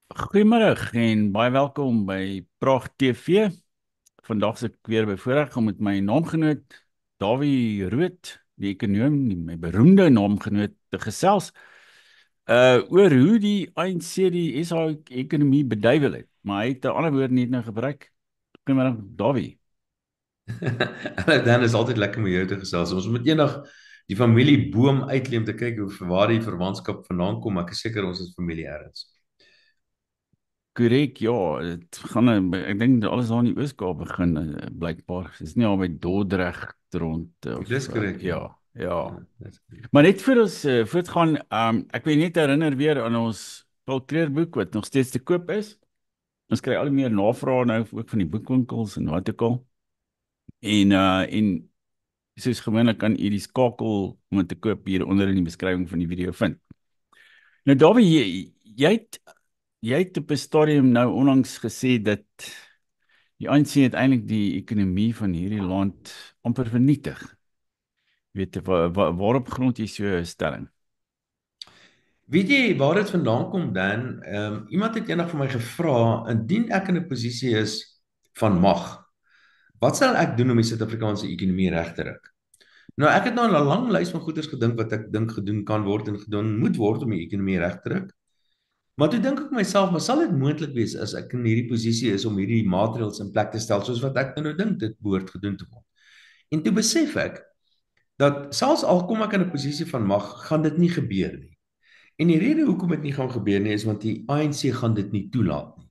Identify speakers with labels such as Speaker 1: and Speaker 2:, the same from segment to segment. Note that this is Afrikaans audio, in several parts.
Speaker 1: Goeiemôre en baie welkom by Praag TV. Vandag is ek weer bevoorreg om met my naamgenoot Dawie Rood, die ekonoom, my beroemde naamgenoot, te gesels oor hoe die ANC die SA ekonomie beduiwel het. Maar hy het 'n ander woord net nou gebruik. Goeiemôre Dawie.
Speaker 2: Hallo Dan, is altyd lekker om jou te gesels. Ons moet eendag die familieboom uitklim te kyk hoe waar die verwantskap vandaan kom. Ek is seker ons is familie ergens.
Speaker 1: Korrek, ja, dit gaan ek dink alles daar in die Oos-Kaap begin blykbaar. Dis nie al by Dordrecht rond
Speaker 2: Dis korrek, ja.
Speaker 1: ja, ja.
Speaker 2: Ja, dis korrek.
Speaker 1: Maar net vir ons voortgaan, ek wil net herinner weer aan ons Paul Clear boek wat nog steeds te koop is. Ons kry al hoe meer navrae nou ook van die boekwinkels en wat ook al. En soos gewoonlik kan u die skakel om dit te koop hier onder in die beskrywing van die video vind. Nou Dawie, jy het op 'n stadium nou onlangs gesê dat die ANC uiteindelik die ekonomie van hierdie land amper vernietig. Weet jy waarop grond jy so 'n stelling?
Speaker 2: Weet jy waar dit vandaan kom, Dan? Iemand het eendag vir my gevra, indien ek in 'n posisie is van mag, wat sal ek doen om die Suid-Afrikaanse ekonomie reg te ruk? Nou, ek het nou 'n lang lys van goeders gedink wat ek dink gedoen kan word en gedoen moet word om die ekonomie reg te ruk. Maar toe dink ek myself, maar sal dit moontlik wees as ek in hierdie posisie is om hierdie maatreëls in plek te stel soos wat ek nou dink dit behoort gedoen te word. En toe besef ek dat selfs al kom ek in 'n posisie van mag, gaan dit nie gebeur nie. En die rede hoekom dit nie gaan gebeur nie is want die ANC gaan dit nie toelaat nie.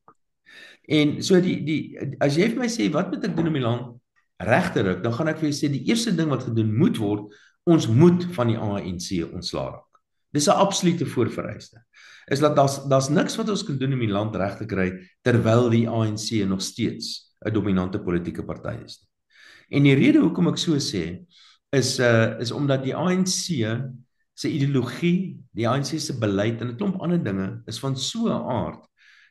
Speaker 2: En so die as jy vir my sê wat moet ek doen om die land reg te ruk, dan gaan ek vir jou sê die eerste ding wat gedoen moet word, ons moet van die ANC ontslaa raak. Dis 'n absolute voorvereiste. Is dat daar's niks wat ons kan doen om die land reg te kry terwyl die ANC nog steeds 'n dominante politieke party is. En die rede hoekom ek so sê is omdat die ANC se ideologie, die ANC se beleid en 'n klomp ander dinge is van so 'n aard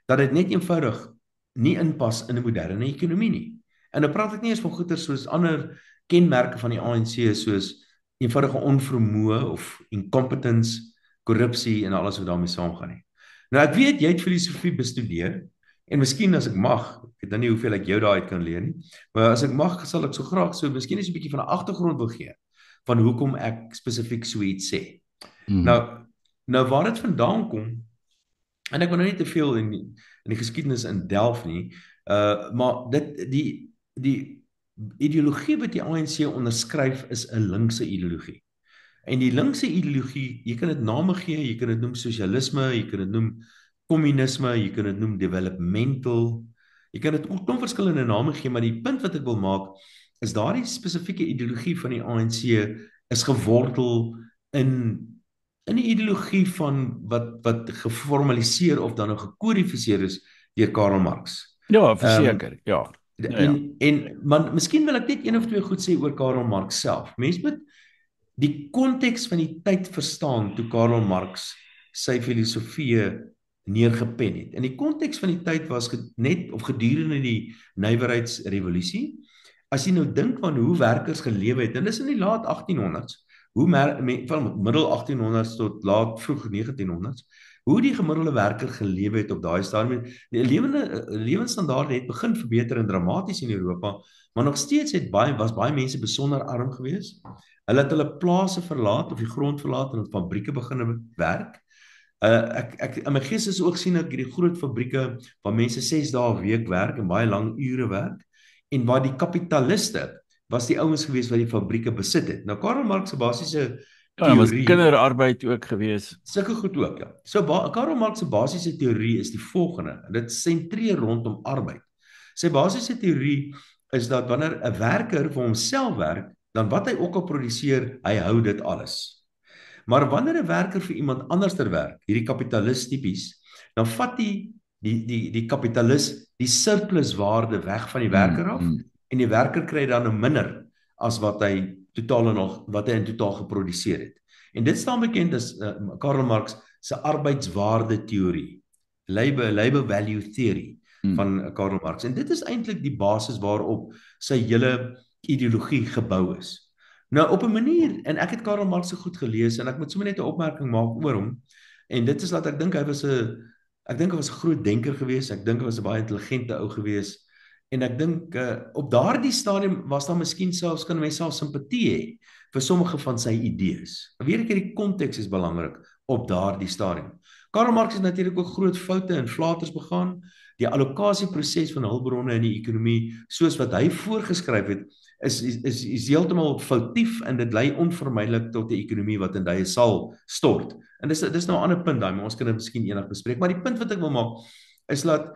Speaker 2: dat dit net eenvoudig nie inpas in 'n moderne ekonomie nie. En nou praat ek nie eens van goeie soos ander kenmerke van die ANC soos eenvoudige onvermoë of incompetence, korrupsie en alles wat daarmee saamgaan nie. Nou ek weet jy het filosofie bestudeer en miskien as ek mag, ek weet nou nie hoeveel ek jou daaruit kan leer nie, maar as ek mag sal ek so graag so miskien is 'n bietjie van 'n agtergrond wil gee van hoekom ek spesifiek so iets sê.
Speaker 1: Mhm.
Speaker 2: Nou nou waar dit vandaan kom en ek wil nou nie te veel in die geskiedenis in delf nie, maar die ideologie wat die ANC onderskryf is 'n linkse ideologie. En die linkse ideologie, jy kan dit name gee, jy kan dit noem sosialisme, jy kan dit noem kommunisme, jy kan dit noem developmental. Jy kan dit ook 'n verskillende name gee, maar die punt wat ek wil maak is daardie spesifieke ideologie van die ANC is gewortel in in die ideologie van wat geformaliseer of dan nou gekodifiseer is deur Karl Marx.
Speaker 1: Ja,
Speaker 2: Ehm
Speaker 1: verseker. Ja. Ja, ja.
Speaker 2: en maar miskien wil ek net een of twee goed sê oor Karl Marx self. Mense moet die konteks van die tyd verstaan toe Karl Marx sy filosofie neergepen het. In die konteks van die tyd was net of gedurende die nywerheidsrevolusie. As jy nou dink aan hoe werkers gelewe het, en dis in die laat 1800s, van middel 1800s tot laat vroeg 1900s, hoe die gemiddelde werker gelewe het op daai stadium. Die lewensstandaarde het begin verbeter en dramaties in Europa, maar nog steeds was baie mense besonder arm geweest. Hulle het hulle plase verlaat of die grond verlaat en in fabrieke begin werk. Ek in my gees is ook sien ek hierdie groot fabrieke waar mense 6 dae 'n week werk en baie lang ure werk en waar die kapitaliste was die ouens gewees wat die fabrieke besit het. Nou Karl Marx se basiese
Speaker 1: Ja, en was
Speaker 2: teorie,
Speaker 1: kinderarbeid ook gewees.
Speaker 2: sulke goed ook, ja. So Karl Marx se basiese teorie is die volgende. Dit sentreer rondom arbeid. Sy basiese teorie is dat wanneer 'n werker vir homself werk, dan wat hy ook al produseer, hy hou dit alles. Maar wanneer 'n werker vir iemand anders ter werk, hierdie kapitalis tipies, dan vat die kapitalis die surpluswaarde weg van die
Speaker 1: Mm,
Speaker 2: werker af
Speaker 1: mm.
Speaker 2: en die werker kry dan nou minder as wat hy wat hy in totaal geproduseer het. En dit staan bekend as Karl Marx se arbeidswaarde teorie, labor value theory
Speaker 1: Mm.
Speaker 2: van Karl Marx. En dit is eintlik die basis waarop sy hele ideologie gebou is. Nou op 'n manier, en ek het Karl Marx se goed gelees en ek moet sommer net 'n opmerking maak oor hom. En dit is dat ek dink hy was 'n Ek dink hy was 'n groot denker geweest, ek dink hy was 'n baie intelligente ou geweest en ek dink op daardie stadium was daar miskien selfs kan mense self simpatie hê vir sommige van sy idees. Weer 'n keer die konteks is belangrik op daardie stadium. Karl Marx het natuurlik ook groot foute en flaters begaan. Die allokasieproses van hulpbronne in die ekonomie soos wat hy voorgeskryf het is heeltemal foutief en dit lei onvermydelik tot 'n ekonomie wat in duie sal stort. En dis nou 'n ander punt daai, maar ons kan dit miskien eendag bespreek. Maar die punt wat ek wil maak is dat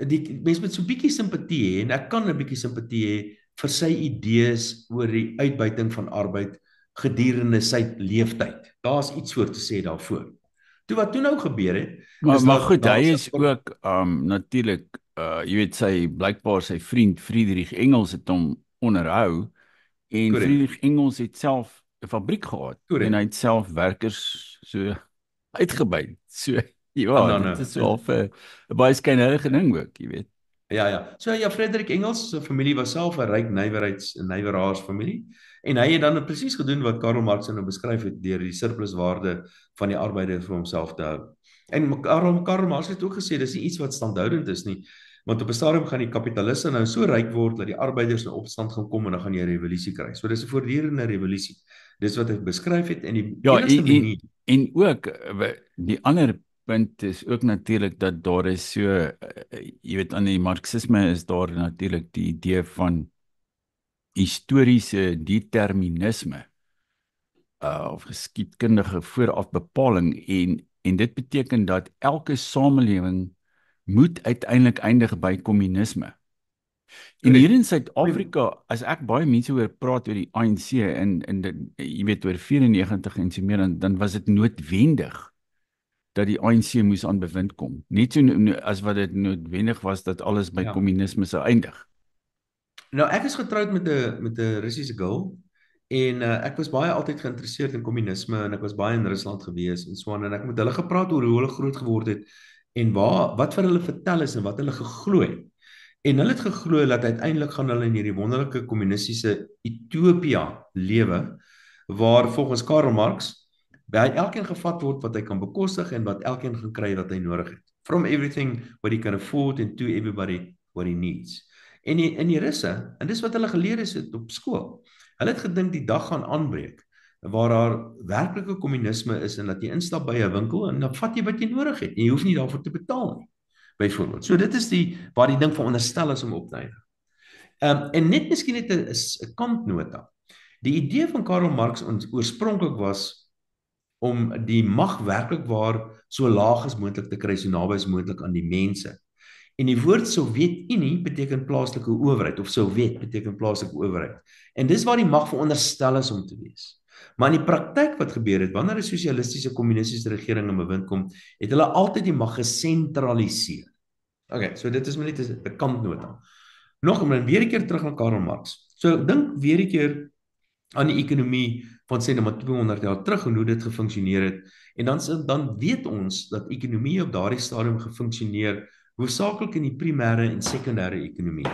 Speaker 2: die mens met so 'n bietjie simpatie hê en ek kan 'n bietjie simpatie hê vir sy idees oor die uitbuiting van arbeid gedurende sy leeftyd. Daar's iets voor te sê daarvoor. Toe wat toe nou gebeur het is
Speaker 1: Maar
Speaker 2: dat
Speaker 1: goed, hy
Speaker 2: daar's
Speaker 1: is ook natuurlik jy weet blykbaar sy vriend Friedrich Engels het hom onderhou en
Speaker 2: korrek,
Speaker 1: Friedrich Engels het self 'n fabriek gehad en hy
Speaker 2: korrek.
Speaker 1: het self werkers so uitgebuit. So
Speaker 2: En
Speaker 1: ja,
Speaker 2: dan
Speaker 1: dit is wel 'n baie skynheilige ding ook, jy weet.
Speaker 2: ja ja. So ja, Frederik Engels se familie was self 'n ryk nywerheids familie en hy het dan presies gedoen wat Karl Marx nou beskryf het deur die surpluswaarde van die arbeider vir homself te hou. En Karl Marx het ook gesê dis nie iets wat standhoudend is nie, want op 'n stadium gaan die kapitaliste nou so ryk word dat die arbeiders in opstand gaan kom en dan gaan jy 'n revolusie kry. So dis 'n voortdurende revolusie. Dis wat hy beskryf het en die
Speaker 1: Ja,
Speaker 2: enigste manier
Speaker 1: en ook die ander punt is ook natuurlik dat daar is so jy weet aan die marxisme is daar natuurlik die idee van historiese determinisme of geskiedkundige voorafbepaling en dit beteken dat elke samelewing moet uiteindelik eindig by kommunisme. En hier in Suid-Afrika, as ek baie mense hoor praat oor die ANC en dit, jy weet oor 94 en so meer, dan was dit noodwendig dat die ANC moes aan bewind kom. Net so as wat dit noodwendig was dat alles by
Speaker 2: ja.
Speaker 1: kommunisme sou eindig.
Speaker 2: Nou ek is getroud met 'n Russiese girl en ek was baie altyd geïnteresseerd in kommunisme en ek was baie in Rusland gewees en so aan en ek het met hulle gepraat oor hoe hulle groot geword het en wat vir hulle vertel is en wat hulle geglo het. En hulle het geglo dat uiteindelik gaan hulle in hierdie wonderlike kommunistiese utopia lewe waar volgens Karl Marx by elkeen gevat word wat hy kan bekostig en wat elkeen gaan kry wat hy nodig het. From everything what he can afford and to everybody what he needs. En die Russe, en dis wat hulle geleer het op skool. Hulle het gedink die dag gaan aanbreek waar daar werklike kommunisme is en dat jy instap by 'n winkel en dan vat jy wat jy nodig het en jy hoef nie daarvoor te betaal nie. Byvoorbeeld. So dit is waar die ding veronderstel is om op te eindig. En net miskien net 'n kantnota. Die idee van Karl Marx oorspronklik was om die mag werklik waar so laag as moontlik te kry, so naby as moontlik aan die mense. En die woord Sowjetunie beteken plaaslike owerheid of Sowjet beteken plaaslike owerheid. En dis waar die mag veronderstel is om te wees. Maar in die praktyk wat gebeur het, wanneer 'n sosialistiese kommunistiese regering in bewind kom, het hulle altyd die mag gesentraliseer. Okay, so dit is maar net 'n kantnota. Nog weer 'n keer terug na Karl Marx. So dink weer 'n keer aan die ekonomie van sê net maar 200 jaar terug en hoe dit gefunksioneer het. En dan weet ons dat ekonomie op daardie stadium gefunksioneer hoofsaaklik in die primêre en sekondêre ekonomie.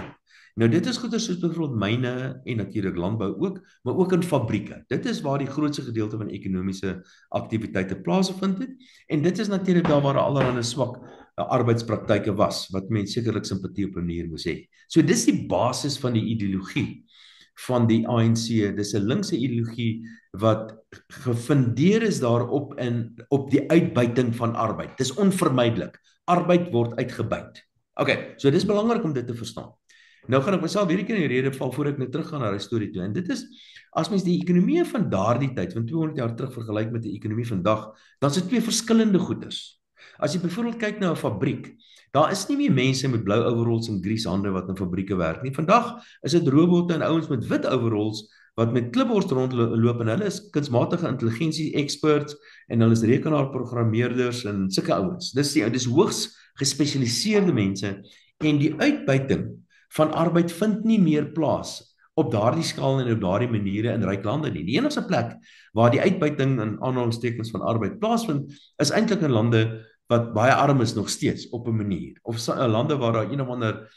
Speaker 2: Nou dit is goeie soos byvoorbeeld myne en natuurlik landbou ook, maar ook in fabrieke. Dit is waar die grootste gedeelte van ekonomiese aktiwiteite plaasgevind het en dit is natuurlik daar waar allerlei swak arbeidspraktyke was wat mense sekerlik simpatie op 'n manier moes hê. So dis die basis van die ideologie van die ANC. Dis 'n linkse ideologie wat gefundeer is daarop op die uitbuiting van arbeid. Dis onvermydelik. Arbeid word uitgebuit. Okay, so dis belangrik om dit te verstaan. Nou gaan ek myself weer 'n keer in die rede val voor ek nou teruggaan na daai storie toe. En dit is as mens die ekonomie van daardie tyd, van 200 jaar terug vergelyk met die ekonomie vandag, dan is dit twee verskillende goeders. As jy byvoorbeeld kyk na 'n fabriek, daar is nie meer mense met blou overalls en grieshande wat in fabrieke werk nie. Vandag is dit robotte en ouens met wit overalls wat met klipbors rondloop en hulle is kunsmatige intelligensie experts en hulle is rekenaarprogrammeerders en sulke ouens. Dis hoogs gespesialiseerde mense en die uitbuiting van arbeid vind nie meer plaas op daardie skaal en op daardie maniere in ryk lande nie. Die enigste plek waar die uitbuiting in aanhalingstekens van arbeid plaasvind is eintlik in lande wat baie arm is nog steeds op 'n manier of lande waar daar een of ander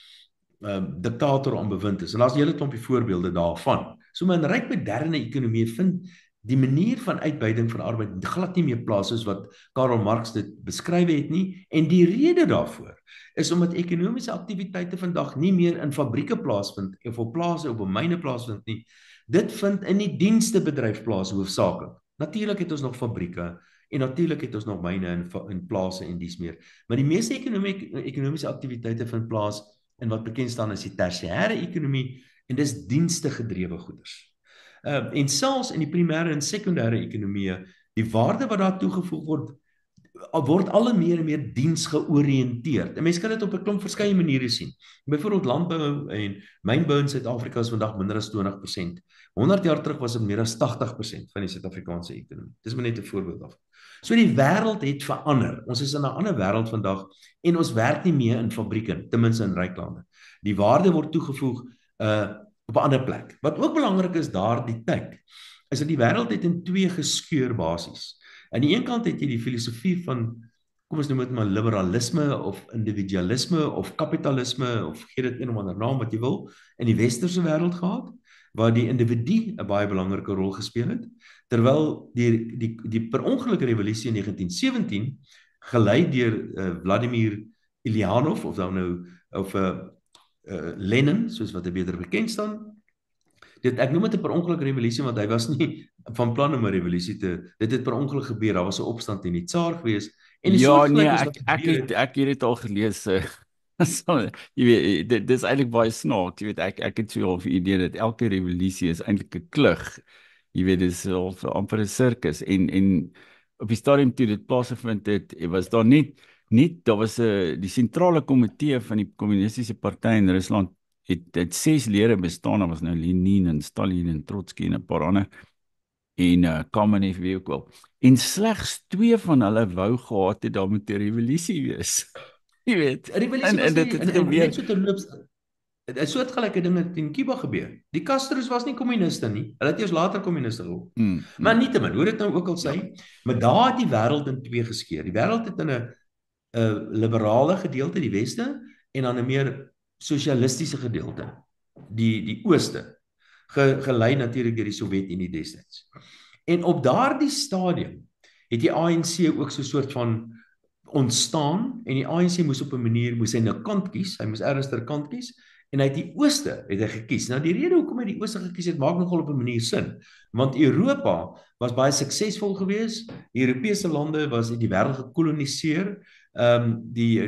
Speaker 2: diktator aan bewind is. En daar's 'n hele klompie voorbeelde daarvan. So in ryk moderne ekonomie vind die manier van uitbuiting van arbeid glad nie meer plaas soos wat Karl Marx dit beskryf het nie, en die rede daarvoor is omdat ekonomiese aktiwiteite vandag nie meer in fabrieke plaasvind of op plase op 'n myne plaasvind nie. Dit vind in die dienstebedryf plaas hoofsaaklik. Natuurlik het ons nog fabrieke en natuurlik het ons nog myne in plase en dies meer. Maar die meeste ekonomiese aktiwiteite vind plaas in wat bekend staan as die tersiêre ekonomie, en dis dienste gedrewe goederes. En selfs in die primêre en sekondêre ekonomieë, die waarde wat daar toegevoeg word al meer en meer diensgeoriënteerd. En mense kan dit op 'n klomp verskeie maniere sien. Byvoorbeeld landbou en mynbou in Suid-Afrika is vandag minder as 20%. 100 jaar terug was dit meer as 80% van die Suid-Afrikaanse ekonomie. Dis maar net 'n voorbeeld daarvan. So die wêreld het verander. Ons is in 'n ander wêreld vandag en ons werk nie meer in fabrieke, ten minste in ryk lande. Die waarde word toegevoeg op 'n ander plek. Wat ook belangrik is daardie tyd, is dat die wêreld het in twee geskeur basies. Aan die een kant het jy die filosofie van, kom ons noem dit maar liberalisme of individualisme of kapitalisme of gee dit een of ander naam wat jy wil, in die westerse wêreld gehad, waar die individu 'n baie belangrike rol gespeel het, terwyl die per ongeluk revolusie in 1917 gelei deur Vladimir Ulyanov of Lenin, soos wat hy beter bekend staan. Ek noem dit 'n per ongeluk revolusie want hy was nie van plan om 'n revolusie dit het per ongeluk gebeur. Daar was 'n opstand teen die tsaar gewees en 'n
Speaker 1: Ja, nee,
Speaker 2: soortgelyk is wat gebeur het.
Speaker 1: ek het dit al gelees. So, jy weet, dit is eintlik baie snaaks. Jy weet, ek het so 'n idee dat elke revolusie is eintlik 'n klug. Jy weet, dit is of amper 'n sirkus en op die stadium toe dit plaasgevind het, was daar daar was 'n die sentrale komitee van die kommunistiese party in Rusland het 6 lede bestaan. Daar was nou Lenin en Stalin en Trotsky en 'n paar ander en Kamenev wie ook wel. En slegs 2 van hulle wou gehad het daar moet 'n revolusie wees. Jy weet.
Speaker 2: 'n Revolusie was
Speaker 1: Dit
Speaker 2: nie
Speaker 1: het
Speaker 2: en
Speaker 1: gebeur.
Speaker 2: net so terloops 'n soortgelyke ding het in Kuba gebeur. Die Castros was nie kommuniste nie. Hulle het eers later kommuniste geword. Maar nietemin, hoe dit nou ook al sê, maar daar het die wêreld in twee geskeur. Die wêreld het in 'n liberale gedeelte, die weste, en dan 'n meer sosialistiese gedeelte, die ooste, gelei natuurlik deur die Sowjetunie destyds. En op daardie stadium het die ANC ook so 'n soort van ontstaan en die ANC moes op 'n manier hy nou kant kies, hy moes ergens ter kant kies en hy het die ooste gekies. Nou die rede hoekom hy die ooste gekies het, maak nogal op 'n manier sin, want Europa was baie suksesvol geweest. Die Europese lande was die wêreld gekoloniseer. Die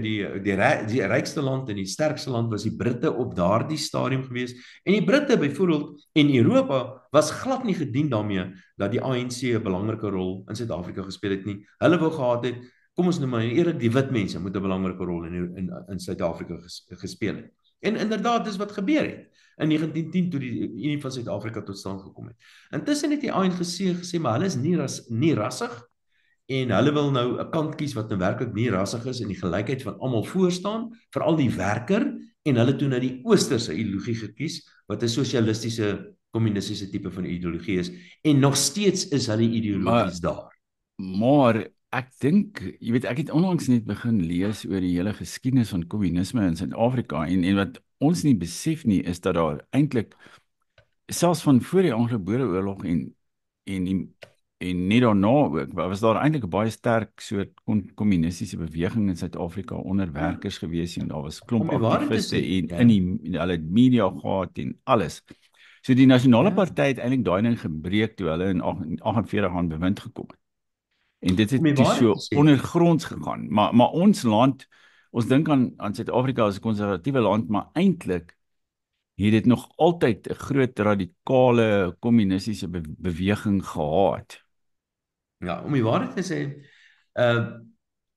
Speaker 2: rykste land en die sterkste land was die Britte op daardie stadium geweest. En die Britte byvoorbeeld en Europa was glad nie gedien daarmee dat die ANC 'n belangrike rol in Suid-Afrika gespeel het nie. Hulle wou gehad het, kom ons noem maar eerlik, die wit mense moet 'n belangrike rol in Suid-Afrika gespeel het. En inderdaad, dis wat gebeur het in 1910 toe die Unie van Suid-Afrika tot stand gekom het. Intussen het die ANC gesê maar hulle is nie rassig en hulle wil nou 'n kant kies wat nou werklik nie rassig is en die gelykheid van almal voorstaan, veral die werker, en hulle toe nou die oosterse ideologie gekies wat 'n sosialistiese kommunistiese tipe van ideologie is, en nog steeds is hulle ideologies daar.
Speaker 1: Maar ek dink, jy weet, ek het onlangs net begin lees oor die hele geskiedenis van kommunisme in Suid-Afrika en wat ons nie besef nie is dat daar eintlik selfs van voor die Anglo-Boereoorlog en net daarna ook, was daar eintlik 'n baie sterk soort kommunistiese beweging in Suid-Afrika onder werkers gewees en daar was klomp aktiviste en hulle het media gehad en alles. So die Nasionale Party het eintlik daai ding gebreek toe hulle in 48 aan bewind gekom het. En dit het so ondergronds gegaan. Maar ons land, ons dink aan Suid-Afrika as 'n konservatiewe land, maar eintlik het dit nog altyd 'n groot radikale kommunistiese beweging gehad.
Speaker 2: Ja, om die waarheid te sê,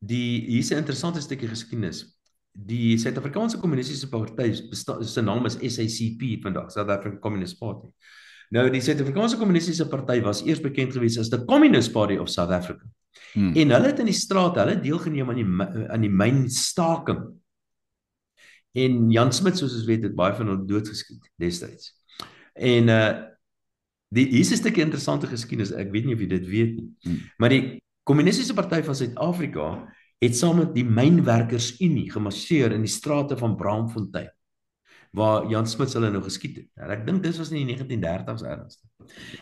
Speaker 2: hier is 'n interessante stukkie geskiedenis. Die Suid-Afrikaanse Kommunistiese Party se naam is SACP vandag, South African Communist Party. Nou die Suid-Afrikaanse Kommunistiese Party was eers bekend gewees as the Communist Party of South Africa. En hulle het in die straat, hulle het deelgeneem aan die mynstaking. En Jan Smit, soos ons weet, het baie van hulle doodgeskiet destyds. En hier is 'n stukkie interessante geskiedenis, ek weet nie of jy dit weet nie. Maar die Kommunistiese Party van Suid-Afrika het saam met die Mynwerkersunie gemarseer in die strate van Braamfontein, waar Jan Smit hulle nou geskiet het. En ek dink dit was in die 1930s ergens.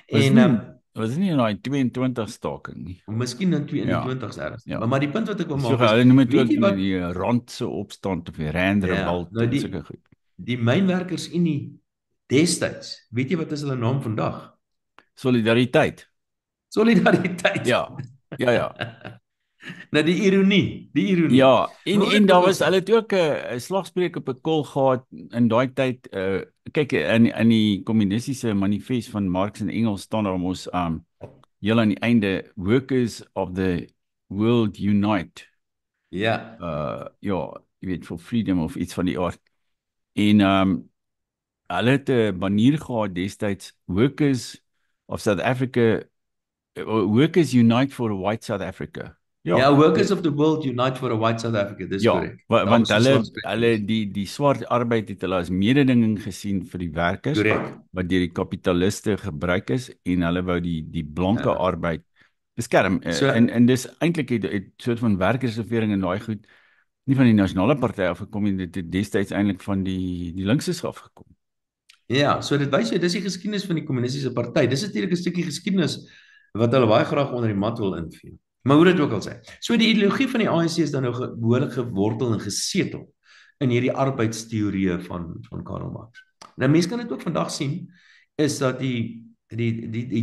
Speaker 1: En Was dit nie in daai 22 staking nie.
Speaker 2: Of miskien in die
Speaker 1: Ja,
Speaker 2: 20's ergens.
Speaker 1: ja.
Speaker 2: Maar die punt wat ek wil
Speaker 1: So
Speaker 2: maak is,
Speaker 1: hulle noem dit
Speaker 2: weet
Speaker 1: ook
Speaker 2: jy wat,
Speaker 1: die randse opstand of die Rand
Speaker 2: ja,
Speaker 1: Revolt
Speaker 2: nou
Speaker 1: en sulke goed.
Speaker 2: die mynwerkersunie destyds, weet jy wat is hulle naam vandag?
Speaker 1: Solidariteit.
Speaker 2: Solidariteit.
Speaker 1: Ja. Ja, ja.
Speaker 2: Nou die ironie.
Speaker 1: Ja,
Speaker 2: Maar hoe
Speaker 1: en
Speaker 2: dit
Speaker 1: daar
Speaker 2: ook al
Speaker 1: was
Speaker 2: sê,
Speaker 1: hulle het ook 'n slagspreuk op 'n kol gehad in daai tyd. Kyk in die kommunistiese manifest van Marx en Engels staan daar mos heel aan die einde workers of the world unite.
Speaker 2: ja,
Speaker 1: Ja, jy weet for freedom of iets van die aard. En hulle het 'n banier gehad destyds workers of South Africa workers unite for a white South Africa. Ja,
Speaker 2: ja, workers of the world unite for a white South Africa, dis
Speaker 1: ja,
Speaker 2: korrek. Daar
Speaker 1: want
Speaker 2: was 'n slagspreuk
Speaker 1: hulle
Speaker 2: gewees.
Speaker 1: die swart arbeid het hulle as mededinging gesien vir die werkers
Speaker 2: Korrek.
Speaker 1: wat deur die kapitaliste gebruik is en hulle wou die blanke
Speaker 2: Ja.
Speaker 1: arbeid beskerm.
Speaker 2: So
Speaker 1: En dis eintlik het soort van werkersregering en daai goed nie van die nasionale party afgekom nie, dit het destyds eintlik van die linkses afgekom.
Speaker 2: ja, so dit wys jou dis die geskiedenis van die kommunistiese party. Dis natuurlik 'n stukkie geskiedenis wat hulle baie graag onder die mat wil invee. Maar hoe dit ook al sê. So die ideologie van die ANC is dan nou behoorlik gewortel en gesetel in hierdie arbeidsteorieë van Karl Marx. Nou mense kan dit ook vandag sien is dat die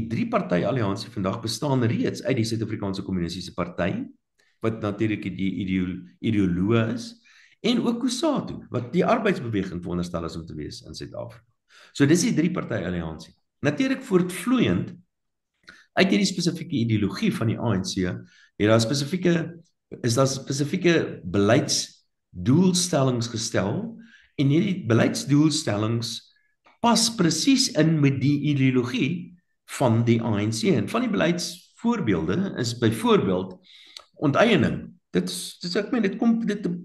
Speaker 2: drie party alliansie vandag bestaan reeds uit die Suid-Afrikaanse Kommunistiese Party wat natuurlik die ideoloog is en ook COSATU wat die arbeidsbeweging veronderstel is om te wees in Suid-Afrika. So dis die drie party alliansie. Natuurlik voortvloeiend uit hierdie spesifieke ideologie van die ANC, is daar spesifieke beleidsdoelstellings gestel en hierdie beleidsdoelstellings pas presies in met die ideologie van die ANC. En van die beleidsvoorbeelde is byvoorbeeld onteiening. Dit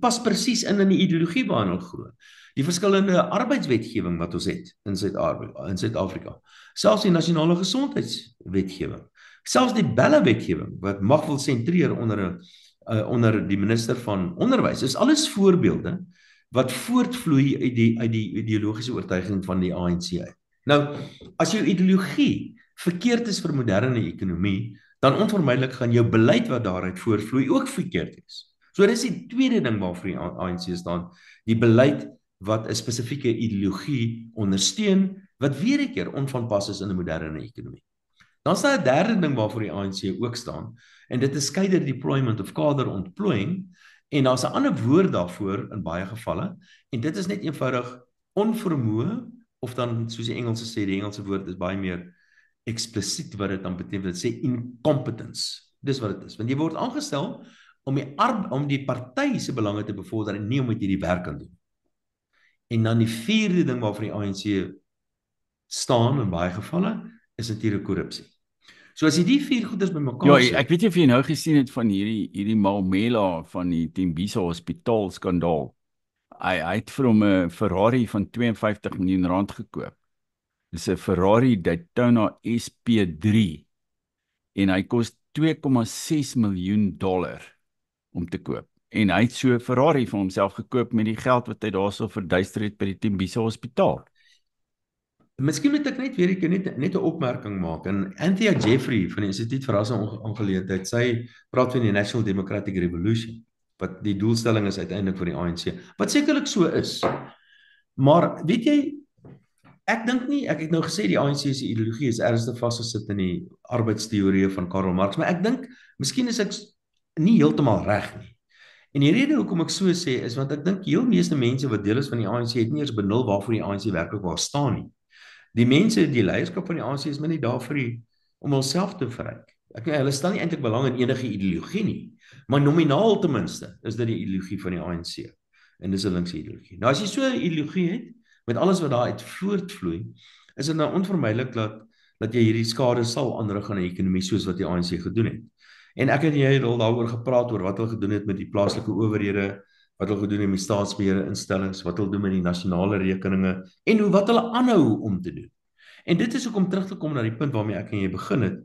Speaker 2: pas presies in die ideologie waarin hulle glo. Die verskillende arbeidswetgewing wat ons het in Suid-Afrika. Selfs die nasionale gesondheidswetgewing. Selfs die Bella-wetgewing wat mag wil sentreer onder die minister van onderwys. Is alles voorbeelde wat voortvloei uit die ideologiese oortuiging van die ANC uit. Nou, as jou ideologie verkeerd is vir moderne ekonomie, dan onvermydelik gaan jou beleid wat daaruit voortvloei ook verkeerd is. So dis die tweede ding waarvoor die ANC staan, die beleid wat 'n spesifieke ideologie ondersteun wat weer 'n keer onvanpas is in 'n moderne ekonomie. Dan is daar 'n derde ding waarvoor die ANC ook staan en dit is cadre deployment of kaderontplooiing en daar's 'n ander woord daarvoor in baie gevalle en dit is net eenvoudig onvermoë of dan soos die Engelse sê, die Engelse woord is baie meer eksplisiet wat dit dan beteken, dit sê incompetence. Dis wat dit is. Want jy word aangestel om die party se belange te bevorder en nie om met hierdie werk aan doen. En dan die vierde ding waarvoor die ANC staan in baie gevalle is natuurlik korrupsie. So as jy die vier goeders bymekaar
Speaker 1: Ja, ek weet nie of jy nou gesien het van hierdie Maumela van die Tembisa Hospitaal skandaal. Hy het vir hom 'n Ferrari van 52 miljoen rand gekoop. Dis 'n Ferrari Daytona SP3 en hy kos 2,6 miljoen dollar om te koop. En hy het so 'n Ferrari vir homself gekoop met die geld wat hy daarso verduister het by die Tembisa Hospitaal.
Speaker 2: Miskien moet ek net weer 'n keer net 'n opmerking maak. En Anthea Jeffrey van die Instituut vir Ras en Ongeletterdheid, sy praat van die National Democratic Revolution wat die doelstelling is uiteindelik vir die ANC. Wat sekerlik so is. Maar weet jy, ek dink nie, ek het nou gesê die ANC se ideologie is ernstig vasgesit in die arbeidsteorieë van Karl Marx, maar ek dink miskien is ek nie heeltemal reg nie. En die rede hoekom ek so sê is want ek dink heel meeste mense wat deel is van die ANC het nie eers benul waarvoor die ANC werklik waar staan nie. Die mense, die leierskap van die ANC is nie daar vir om hulself te verryk. Hulle stel nie eintlik belang in enige ideologie nie, maar nominaal ten minste is dit die ideologie van die ANC. En dis 'n linkse ideologie. Nou as jy so 'n ideologie het met alles wat daaruit voortvloei, is dit nou onvermydelik dat jy hierdie skade sal aanrig aan die ekonomie soos wat die ANC gedoen het. En ek en jy het al daaroor gepraat oor wat hulle gedoen het met die plaaslike owerhede, wat hulle gedoen het met staatsbeheerde instellings, wat hulle doen met die nasionale rekeninge en wat hulle aanhou om te doen. En dit is ook om terug te kom na die punt waarmee ek en jy begin het.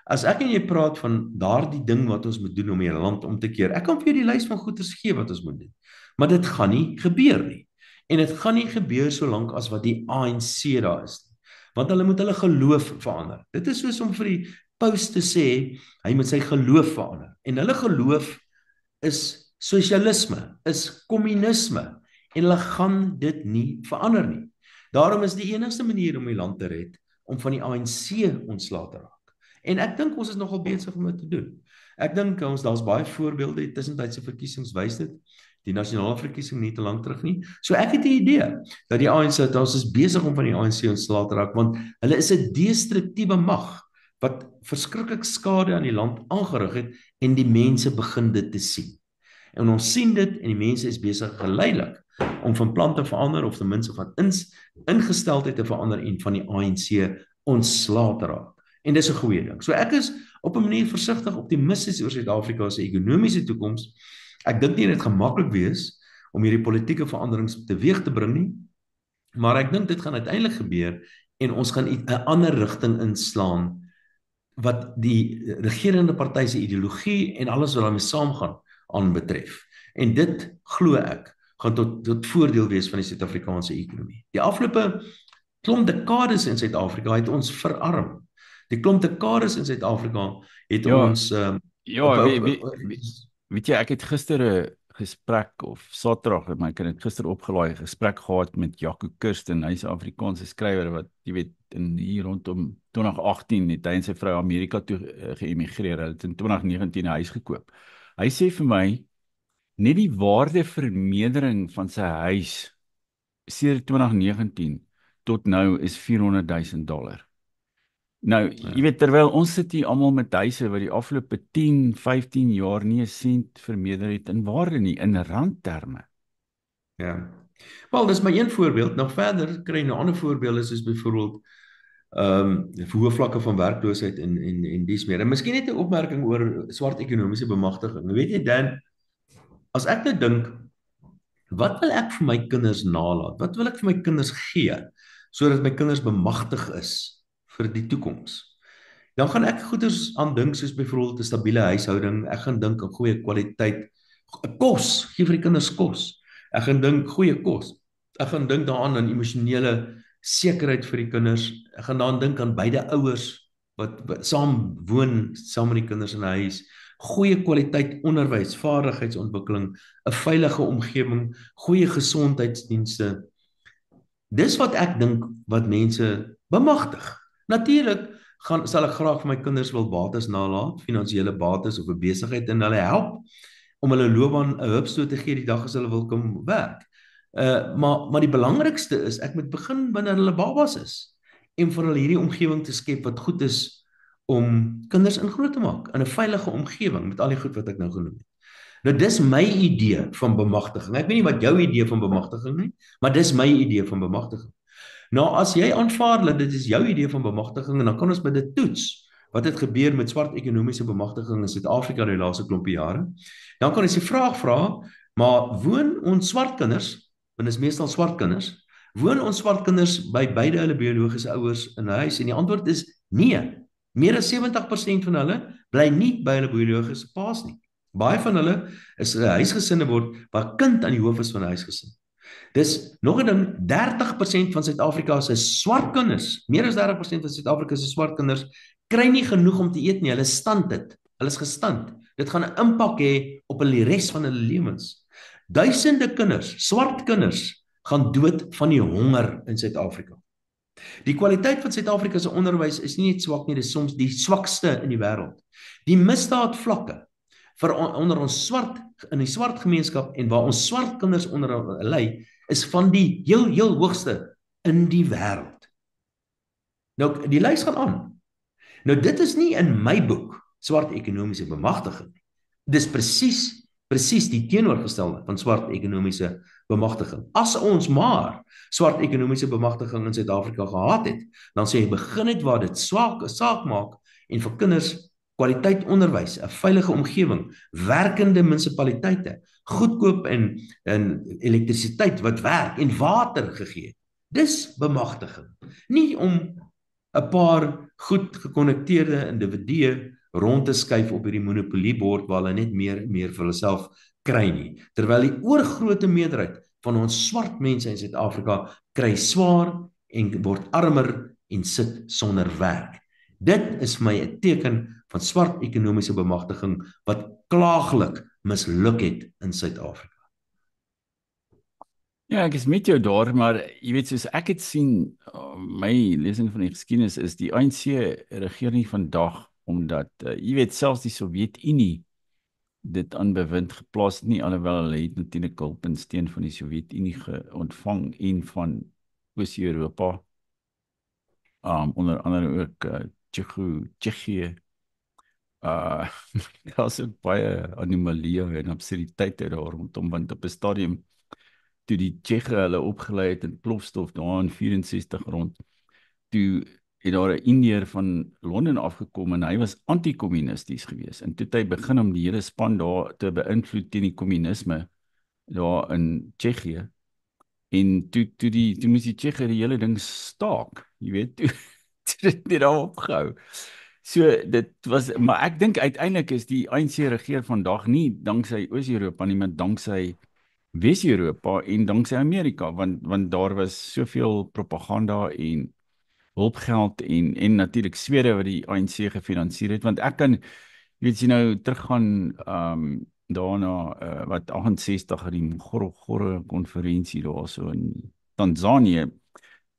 Speaker 2: As ek en jy praat van daardie ding wat ons moet doen om die land om te keer, ek kan vir jou die lys van goeders gee wat ons moet doen. Maar dit gaan nie gebeur nie. En dit gaan nie gebeur solank as wat die ANC daar is nie. Want hulle moet hulle geloof verander. Dit is soos om vir Paus te sê, hy moet sy geloof verander. En hulle geloof is sosialisme, is kommunisme, en hulle gaan dit nie verander nie. Daarom is die enigste manier om die land te red, om van die ANC ontslae te raak. En ek dink ons is nogal besig om dit te doen. Ek dink daar's baie voorbeelde, die tussentydse verkiesings wys dit, die nasionale verkiesing nie te lank terug nie. So ek het 'n idee dat die ANC, ons is besig om van die ANC ontslae te raak, want hulle is 'n destruktiewe mag wat verskriklik skade aan die land aangerig het en die mense begin dit te sien. En ons sien dit en die mense is besig geleidelik om van plan te verander of ten minste van ingesteldheid te verander en van die ANC ontslae te raak. En dis 'n goeie ding. So ek is op 'n manier versigtig optimisties oor Suid-Afrika se ekonomiese toekoms. Ek dink nie dit gaan maklik wees om hierdie politieke veranderings teweeg te bring nie, maar ek dink dit gaan uiteindelik gebeur en ons gaan 'n ander rigting inslaan wat die regerende party se ideologie en alles wat daarmee saamgaan aan betref. En dit glo ek gaan tot voordeel wees van die Suid-Afrikaanse ekonomie. Die afgelope klomp dekades in Suid-Afrika het ons verarm. Die klomp dekades in Suid-Afrika het
Speaker 1: Ja,
Speaker 2: ons
Speaker 1: ja, weet jy, ek het gister 'n gesprek of Saterdag, maar ek het dit gister opgelaai, gesprek gehad met Jaco Kirsten, hy's 'n Afrikaanse skrywer wat jy weet in hier rondom 2018 het hy en sy vrou Amerika toe geëmigreer. Hulle het in 2019 'n huis gekoop. Hy sê vir my net die waardevermeerdering van sy huis sedert 2019 tot nou is $400,000. Nou, jy weet, terwyl ons sit hier almal met huise wat die afgelope 10, 15 jaar nie 'n sent vermeerder het in waarde nie, in randterme.
Speaker 2: Ja. Wel, dis maar een voorbeeld. Nog verder kry jy nou ander voorbeelde soos byvoorbeeld hoë vlakke van werkloosheid en dies meer. En miskien net 'n opmerking oor swart ekonomiese bemagtiging. Weet jy Dan, as ek nou dink, wat wil ek vir my kinders nalat? Wat wil ek vir my kinders gee sodat my kinders bemagtig is vir die toekoms? Dan gaan ek goeders aan dink soos byvoorbeeld 'n stabiele huishouding. Ek gaan dink aan goeie kwaliteit kos, gee vir die kinders kos. Ek gaan dink goeie kos. Ek gaan dink daaraan aan emosionele sekerheid vir die kinders. Ek gaan daaraan dink aan beide ouers wat saam woon saam met die kinders in 'n huis. Goeie kwaliteit onderwys, vaardigheidsontwikkeling, 'n veilige omgewing, goeie gesondheidsdienste. Dis wat ek dink wat mense bemagtig. Natuurlik sal ek graag vir my kinders wil bates nalaat, finansiële bates of 'n besigheid en hulle help om hulle loopbaan 'n hupstoot te gee die dag as hulle wil kom werk. Maar die belangrikste is ek moet begin wanneer hulle babas is en vir hulle hierdie omgewing te skep wat goed is om kinders in groot te maak in 'n veilige omgewing met al die goed wat ek nou genoem het. Nou dis my idee van bemagtiging. Ek weet nie wat jou idee van bemagtiging is nie, maar dis my idee van bemagtiging. Nou as jy aanvaar dat dit is jou idee van bemagtiging en dan kan ons by dit toets wat het gebeur met swart ekonomiese bemagtiging in Suid-Afrika die laaste klompie jare. Dan kan ons die vraag vra, maar woon ons swart kinders, want dit is meestal swart kinders, woon ons swart kinders by beide hulle biologiese ouers in 'n huis? En die antwoord is nee. Meer as 70% van hulle bly nie by hulle biologiese paas nie. Baie van hulle is 'n huisgesinne word waar kind aan die hoof is van 'n huisgesin. Dis nog 'n ding, 30% van Suid-Afrika se swart kinders, meer as 30% van Suid-Afrika se swart kinders kry nie genoeg om te eet nie. Hulle stand dit. Hulle is gestand. Dit gaan 'n impak hê op hulle res van hulle lewens. Duisende kinders, swart kinders, gaan dood van die honger in Suid-Afrika. Die kwaliteit van Suid-Afrika se onderwys is nie net swak nie, dis soms die swakste in die wêreld. Die misdaadvlakke onder ons in die swart gemeenskap en waar ons swart kinders onder lê, is van die heel hoogste in die wêreld. Nou die lys gaan aan. Nou dit is nie in my boek swart ekonomiese bemagtiging nie. Dis presies die teenoorgestelde van swart ekonomiese bemagtiging. As ons maar swart ekonomiese bemagtiging in Suid-Afrika gehad het, dan sê jy begin net waar dit saak maak en vir kinders kwaliteit onderwys, 'n veilige omgewing, werkende munisipaliteite, goedkoop en elektrisiteit wat werk en water gegee. Dis bemagtiging. Nie om 'n paar goed gekonnekteerde individue rond te skuif op hierdie monopoliebord waar hulle net meer en meer vir hulself kry nie. Terwyl die oorgrootste meerderheid van ons swart mense in Suid-Afrika kry swaar en word armer en sit sonder werk. Dit is vir my 'n teken van swart ekonomiese bemagtiging wat klaaglik misluk het in Suid-Afrika.
Speaker 1: Ja, ek is met jou daar, maar jy weet soos ek het sien, my lesing van die geskiedenis is die ANC regeer nie vandag omdat jy weet selfs die Sowjetunie dit aan bewind geplaas het nie, alhoewel hulle het natuurlik hulp en steun van die Sowjetunie ontvang en van Oos-Europa, onder andere ook Tsjechië. Uh daar's ook baie anomalieë en absurditeite daar rondom, want op 'n stadium toe die Tsjeche hulle opgelei het in plofstof daar in 64 rond, toe het daar 'n Indiër van Londen afgekom en hy was anti-kommunisties geweest. En toe het hy begin om die hele span daar te beïnvloed teen die kommunisme daar in Tsjechië. En toe moes die Tsjeche die hele ding staak. Jy weet, toe dit net daar opgehou. So dit was, maar ek dink uiteindelik is die ANC regeer vandag nie danksy Oos-Europa nie, maar danksy Wes-Europa en danksy Amerika, want daar was soveel propaganda en hulpgeld en natuurlik Swede wat die ANC gefinansier het, want ek kan, jy weet jy nou teruggaan daarna wat 68 die Ngorongoro konferensie daar so in Tanzanië,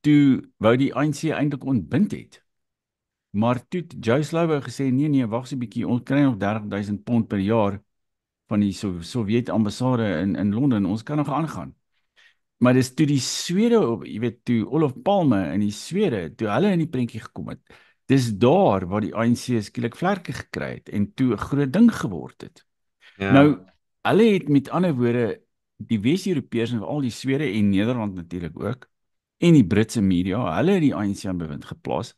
Speaker 1: toe wou die ANC eintlik ontbind het. Maar toe het Joe Slovo gesê nee, wag so 'n bietjie, ons kry nog 30,000 pond per jaar van die Sowjet ambassade in Londen, ons kan nog aangaan. Maar dis toe die Swede, jy weet, toe Olof Palme in die Swede, toe hulle in die prentjie gekom het, dis daar waar die ANC skielik vlerke gekry het en toe 'n groot ding geword het. Nou,
Speaker 2: Ja,
Speaker 1: hulle het met ander woorde die Wes-Europeërs en al die Swede en Nederland natuurlik ook en die Britse media, hulle het die ANC aan bewind geplaas.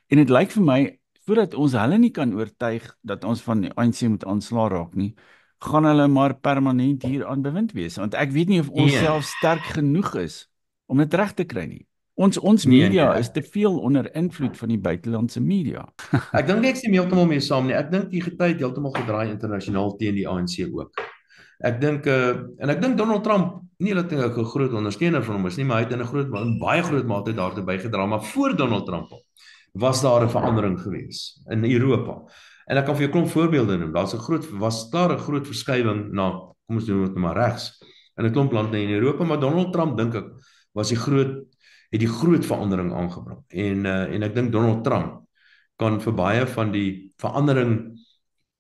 Speaker 1: En dit lyk vir my voordat ons hulle nie kan oortuig dat ons van die ANC moet aansla raak nie, gaan hulle maar permanent hier aan bewind wees, want ek weet nie of ons
Speaker 2: nee,
Speaker 1: self sterk genoeg is om dit reg te kry nie. Ons
Speaker 2: nee.
Speaker 1: media is te veel onder invloed van die buitelandse media.
Speaker 2: Ek dink ek stem heeltemal mee saam nie. Ek dink die gety het heeltemal gedraai internasionaal teen die ANC ook. Ek dink en ek dink Donald Trump, nie dat ek 'n groot ondersteuner van hom is nie, maar hy het in baie groot mate daartoe bygedra, maar voor Donald Trump was daar 'n verandering gewees in Europa. En ek kan vir jou 'n klomp voorbeelde noem. Was daar 'n groot verskywing na, kom ons noem dit nou maar regs, in 'n klomp lande in Europa, maar Donald Trump dink ek was het die groot verandering aangebring. En ek dink Donald Trump kan vir baie van die verandering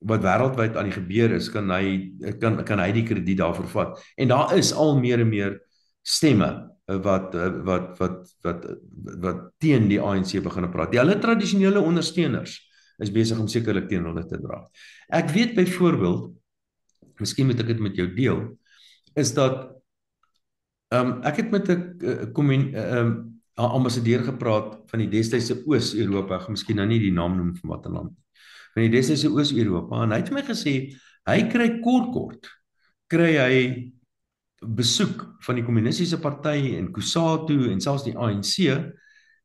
Speaker 2: wat wêreldwyd aan die gebeur is, kan hy die krediet daarvoor vat. En daar is al meer en meer stemme wat teen die ANC begin praat. Die hulle tradisionele ondersteuners is besig om sekerlik teen hulle te dra. Ek weet byvoorbeeld, miskien moet ek dit met jou deel, is dat ek het met 'n ambassadeur gepraat van die destydse Oos-Europa, miskien nou nie die naam noem van watter land, van die destydse Oos-Europa, en hy het vir my gesê, hy kry kry hy besoek van die kommunistiese party en Kusatu en selfs die ANC,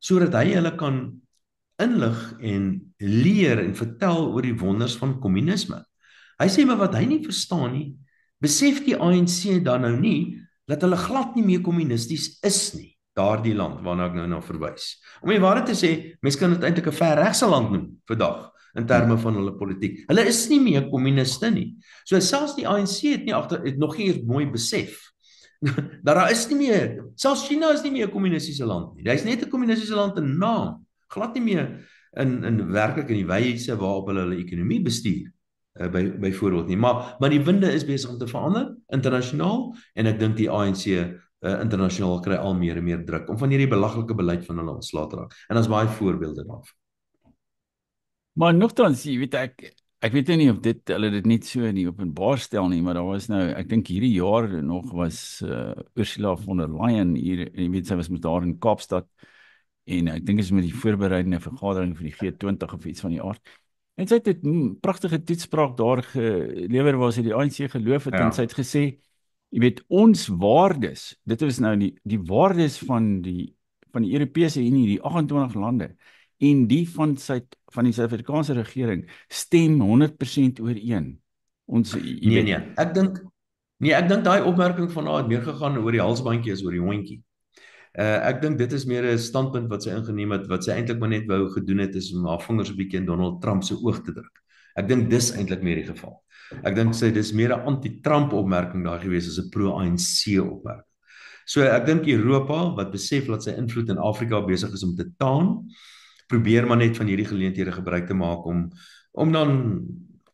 Speaker 2: sodat hy hulle kan inlig en leer en vertel oor die wonders van kommunisme. Hy sê maar wat hy nie verstaan nie, besef die ANC dan nou nie dat hulle glad nie meer kommunisties is nie, daardie land waarna ek nou verwys. Om die waarheid te sê, mense kan dit eintlik 'n verregse land noem vandag in terme van hulle politiek. Hulle is nie meer kommuniste nie. So selfs die ANC het nog nie eers mooi besef daar is nie meer, selfs China is nie meer 'n kommunistiese land nie. Hy's net 'n kommunistiese land in naam, glad nie meer in werklik in die wyse waarop hulle ekonomie bestuur. Byvoorbeeld nie, maar die winde is besig om te verander internasionaal en ek dink die ANC internasionaal kry al meer en meer druk om van hierdie belaglike beleid van hulle ontslae te raak. En daar's baie voorbeelde daarvan.
Speaker 1: Maar nogtans, jy weet ek weet nie of hulle dit net so in die openbaar stel nie, maar daar was nou, ek dink hierdie jaar nog was Ursula von der Leyen hier, jy weet sy was met daar in Kaapstad en ek dink is met die voorbereidende vergadering vir die G20 of iets van die aard. En sy het 'n pragtige toespraak daar gelewer waar sy die ANC geloof het en sy het gesê, jy weet ons waardes, dit is nou die waardes van die Europese Unie, die 28 lande en die van die Suid-Afrikaanse regering stem 100% ooreen. Ons
Speaker 2: Ek dink daai opmerking van haar het meer gegaan oor die halsbandjie as oor die hondjie. Ek dink dit is meer 'n standpunt wat sy ingeneem het, wat sy eintlik maar net wou gedoen het is om haar vingers 'n bietjie in Donald Trump se oog te druk. Ek dink dis eintlik meer die geval. Ek dink sy dis meer 'n anti-Trump opmerking daar gewees as 'n pro-ANC opmerking. So ek dink Europa wat besef dat sy invloed in Afrika besig is om te taan, probeer maar net van hierdie geleenthede gebruik te maak om dan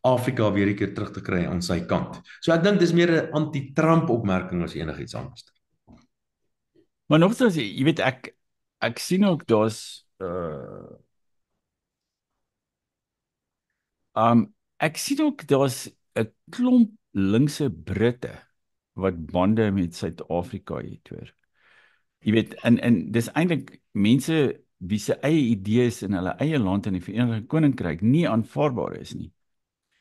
Speaker 2: Afrika weer 'n keer terug te kry aan sy kant. So ek dink dis meer 'n anti-Trump opmerking as enigiets anders.
Speaker 1: Maar nog so, jy weet ek sien ook daar's ek sien ook daar's 'n klomp linkse Britte wat bande met Suid-Afrika het, hoor. Jy weet, en dis eintlik mense wie se eie idees in hulle eie land in die Verenigde Koninkryk nie aanvaarbaar is nie.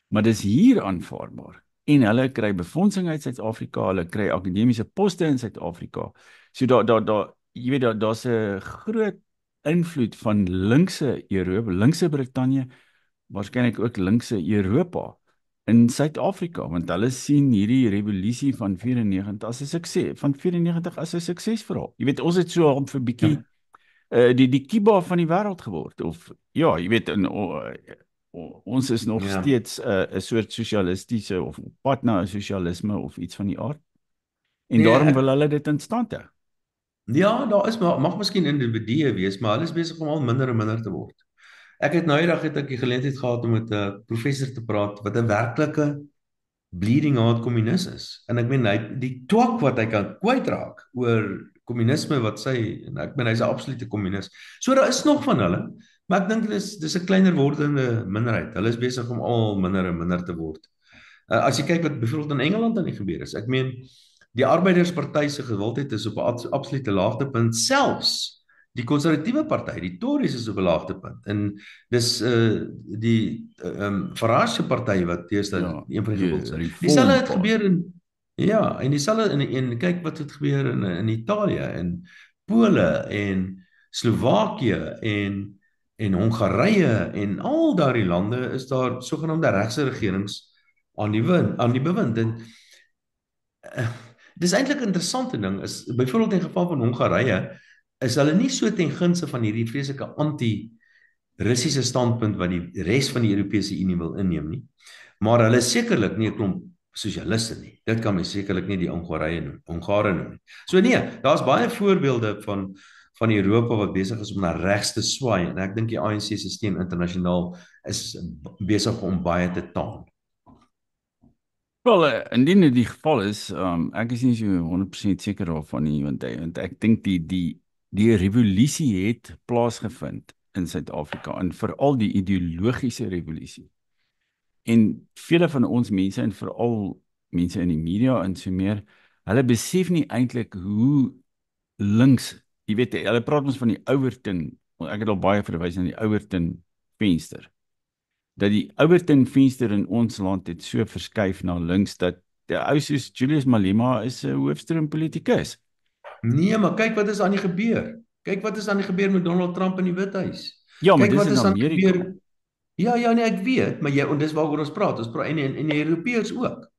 Speaker 1: Maar dis hier aanvaarbaar. En hulle kry befondsing uit Suid-Afrika, hulle kry akademiese poste in Suid-Afrika. So jy weet daar's 'n groot invloed van linkse Europa, linkse Brittanje, waarskynlik ook linkse Europa in Suid-Afrika, want hulle sien hierdie revolusie van 94 as 'n sukses, van 94 as 'n suksesverhaal. Jy weet, ons het so half 'n bietjie die Kiba van die wêreld geword, of ja, jy weet, ons is nog
Speaker 2: Ja.
Speaker 1: steeds 'n soort sosialistiese of pad na 'n sosialisme of iets van die aard. En
Speaker 2: Nee,
Speaker 1: daarom
Speaker 2: ek
Speaker 1: wil hulle dit in stand hou.
Speaker 2: ja, daar is mag miskien individue wees, maar hulle is besig om al minder en minder te word. Ek het nou eendag het ek die geleentheid gehad om met 'n professor te praat wat 'n werklike bleeding heart kommunis is. En ek meen hy die twak wat hy kan kwytraak oor kommunisme wat sy en ek meen hy's 'n absolute kommunis. So daar is nog van hulle, maar ek dink dis 'n kleiner wordende minderheid. Hulle is besig om al minder en minder te word. As jy kyk wat byvoorbeeld in Engeland aan die gebeur is. Ek meen die Arbeidersparty se gewildheid is op 'n absolute laagtepunt, selfs die konservatiewe party, die Tories is op 'n laagtepunt. En dis die Farage se party wat teenoor
Speaker 1: Ja,
Speaker 2: een van die
Speaker 1: die
Speaker 2: gewildste. Dieselfde
Speaker 1: Reform
Speaker 2: het
Speaker 1: Party.
Speaker 2: gebeur in ja, en dieselfde in kyk wat het gebeur in Italië en Pole en Slowakië en Hongarye en al daardie lande is daar sogenaamde regse regerings aan die bewind en uh, dis eintlik 'n interessante ding is byvoorbeeld in geval van Hongarye is hulle nie so ten gunste van hierdie vreeslike anti-Russiese standpunt wat die res van die Europese Unie wil inneem nie, maar hulle is sekerlik nie 'n klomp sosialiste nie. Dit kan mens sekerlik nie die Hongare noem nie. So nee, daar's baie voorbeelde van Europa wat besig is om na regs te swaai en ek dink die ANC se steun internasionaal is besig om baie te taan.
Speaker 1: Wel, indien dit die geval is, ek is nie so 100% seker daarvan nie, want ek dink die revolusie het plaasgevind in Suid-Afrika, en veral die ideologiese revolusie. En vele van ons mense, en veral mense in die media en so meer, hulle besef nie eintlik hoe links, jy weet, hulle praat ons van die Ouwerton, ek het al baie verwys na die Ouwerton venster, dat die Ouwerton venster in ons land het so verskuif na links, dat die ou soos Julius Malema is 'n hoofstroom politikus.
Speaker 2: Nee, maar kyk wat is aan die gebeur. Kyk wat is aan die gebeur met Donald Trump in die Withuis.
Speaker 1: Ja, maar
Speaker 2: Kyk
Speaker 1: dis
Speaker 2: wat
Speaker 1: in
Speaker 2: is aan die
Speaker 1: Amerika.
Speaker 2: gebeur. Ja, ja, nee, ek weet, maar jy en dis waaroor ons praat. Ons praat en die Europeërs ook.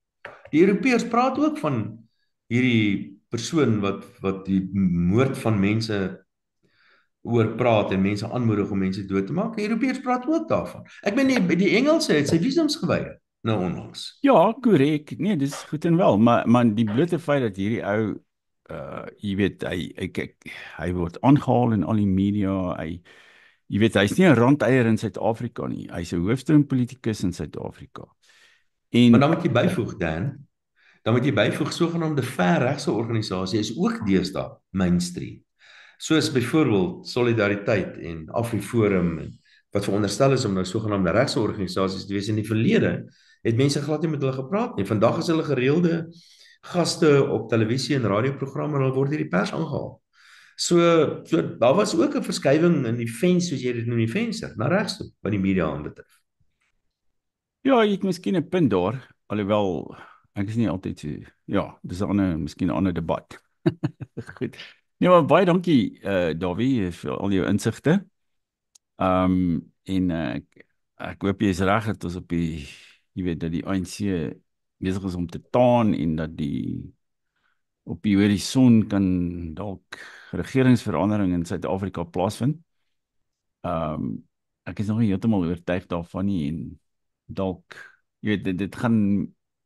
Speaker 2: Die Europeërs praat ook van hierdie persoon wat die moord van mense oor praat en mense aanmoedig om mense dood te maak. Die Europeërs praat ook daarvan. Ek meen die Engelse het sy visums geweier nou onlangs.
Speaker 1: Ja, korrek. Nee, dis goed en wel, maar die blote feit dat hierdie ou jy weet hy word aangehaal in al die media, jy weet hy's nie 'n randeier in Suid-Afrika nie. Hy's 'n hoofstroom politikus in Suid-Afrika.
Speaker 2: Maar
Speaker 1: En
Speaker 2: dan moet jy byvoeg Dan, dan moet jy byvoeg sogenaamde verregse organisasie is ook deesdae mainstream. Soos byvoorbeeld Solidariteit en AfriForum en wat veronderstel is om nou sogenaamde regse organisasies te wees in die verlede, het mense glad nie met hulle gepraat nie. Vandag is hulle gereelde gaste op televisie en radioprogramme en hulle word deur die pers aangehaal. So daar was ook 'n verskywing in die vens soos jy dit noem die venster na regs toe wat die media aanbetref.
Speaker 1: ja, jy het miskien 'n punt daar, alhoewel ek is nie altyd so, ja, dis 'n miskien 'n ander debat. Goed. Nee, maar baie dankie Davie vir al jou insigte. En ek hoop jy is reg dat ons op jy weet dat die ANC besig is om te taan en dat die op die horison kan dalk regeringsverandering in Suid-Afrika plaasvind. Ehm ek is nog nie heeltemal oortuig daarvan nie en dalk jy weet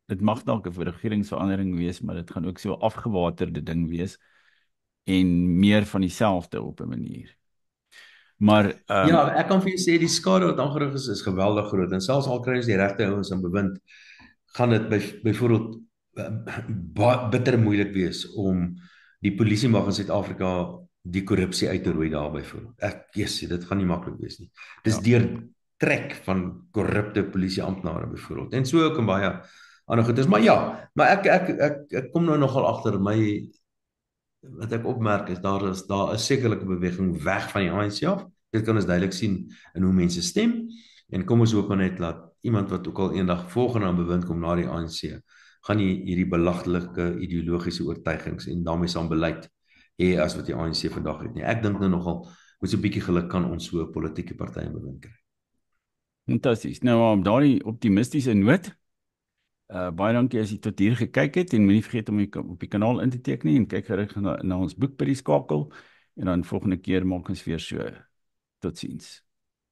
Speaker 1: dit mag dalk 'n regeringsverandering wees, maar dit gaan ook so 'n afgewaterde ding wees en meer van dieselfde op 'n manier. Maar
Speaker 2: Ja, ek kan vir jou sê die skade wat aangerig is geweldig groot en selfs al kry ons die regte ouens in bewind, gaan dit byvoorbeeld bitter moeilik wees om die polisie mag in Suid-Afrika die korrupsie uit te roei daar byvoorbeeld. Dit gaan nie maklik wees nie. Dis
Speaker 1: ja,
Speaker 2: deur trek van korrupte polisieamptenare byvoorbeeld. En so ook in baie ander goedes, maar ja, maar ek kom nou nogal agter my wat ek opmerk is daar is sekerlik 'n beweging weg van die ANC af. Dit kan ons duidelik sien in hoe mense stem en kom ons hoop maar net dat iemand wat ook al eendag volgende aan bewind kom na die ANC gaan nie hierdie belaglike ideologiese oortuigings en daarmee saam beleid hê as wat die ANC vandag het nie. Ek dink nou nogal met so 'n bietjie geluk kan ons so 'n politieke party in bewind kry.
Speaker 1: fantasties. Nou op daardie optimistiese noot, baie dankie as jy tot hier gekyk het en moenie vergeet om op die kanaal in te teken nie en kyk gerus na ons boek by die skakel en dan volgende keer maak ons weer so. Totsiens.